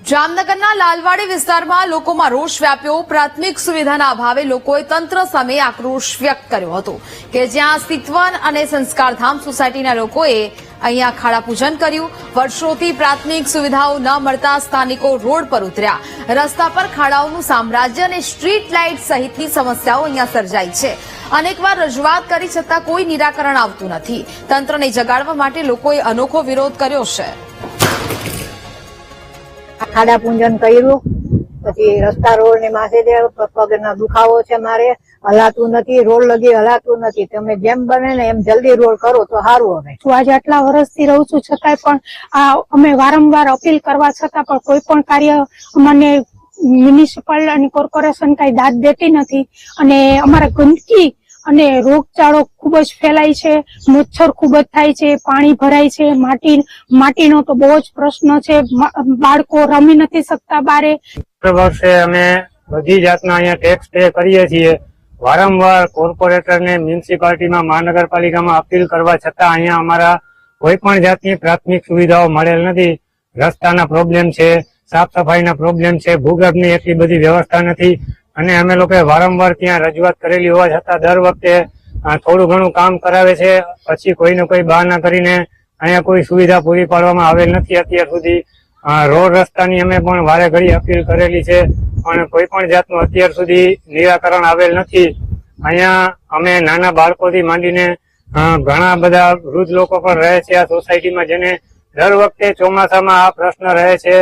જામનગરના લાલવાડી વિસ્તારમાં લોકોમાં રોષ વ્યાપ્યો। પ્રાથમિક સુવિધાના અભાવે લોકોએ તંત્ર સામે આક્રોશ વ્યક્ત કર્યો હતો કે જ્યાં સિતવન અને સંસ્કારધામ સોસાયટીના લોકોએ અહીંયા ખાડા પૂજન કર્યું। વર્ષોથી પ્રાથમિક સુવિધાઓ ન મળતા સ્થાનિકો રોડ પર ઉતર્યા। રસ્તા પર ખાડાઓનું સામ્રાજ્ય અને સ્ટ્રીટ લાઇટ સહિતની સમસ્યાઓ અહીંયા સર્જાઈ છે। અનેકવાર રજૂઆત કરી છતાં કોઈ નિરાકરણ આવતું નથી। તંત્રને જગાડવા માટે લોકોએ અનોખો વિરોધ કર્યો છે। ખાડા પૂજન કર્યું, પછી રસ્તા રોડ ની માથે પગના દુખાવો છે, મારે હલાતું નથી, રોડ લગી હલાતું નથી। તમે જેમ બને ને એમ જલ્દી રોડ કરો તો સારું। હવે હું આજે આટલા વર્ષથી રહું છું છતાંય પણ અમે વારંવાર અપીલ કરવા છતાં પણ કોઈ પણ કાર્ય મને મ્યુનિસિપલ અને કોર્પોરેશન કઈ દાદ દેતી નથી અને અમારા ગંદકી અને રોગચાળો ખૂબ જ ફેલાય છે, મચ્છર ખૂબ જ થાય છે, પાણી ભરાય છે, માટીનો તો બહુ જ પ્રશ્ન છે, બાળકો રમી નથી શકતા બારે। દર વર્ષે અમે બધી જાતના અહીંયા ટેક્સ પે કરીએ છીએ। વારંવાર કોર્પોરેટરને મ્યુનિસિપાલિટીમાં મહાનગરપાલિકામાં અપીલ કરવા છતાં અહીંયા અમારા કોઈ પણ જાતની પ્રાથમિક સુવિધાઓ મળેલ નથી। રસ્તાના પ્રોબ્લેમ છે, સાફ સફાઈના પ્રોબ્લેમ છે, ભૂગર્ભની એટલી બધી વ્યવસ્થા નથી અને અમે લોકોએ વારંવાર ત્યાં રજૂઆત કરેલી હોવા છતાં દર વખતે થોડું ઘણું કામ કરાવે છે, પછી કોઈને કોઈ બહાના કરીને અહીંયા કોઈ સુવિધા પૂરી પાડવામાં આવેલ નથી। અત્યાર સુધી રોડ રસ્તાની અમે પણ વારે ઘડી અપીલ કરેલી છે પણ કોઈ પણ જાતનું અત્યાર સુધી નિરાકરણ આવેલ નથી। અહીંયા અમે નાના બાળકોથી માંડીને ઘણા બધા વૃદ્ધ લોકો પણ રહે છે આ સોસાયટીમાં, જેને દર વખતે ચોમાસામાં આ પ્રશ્ન રહે છે।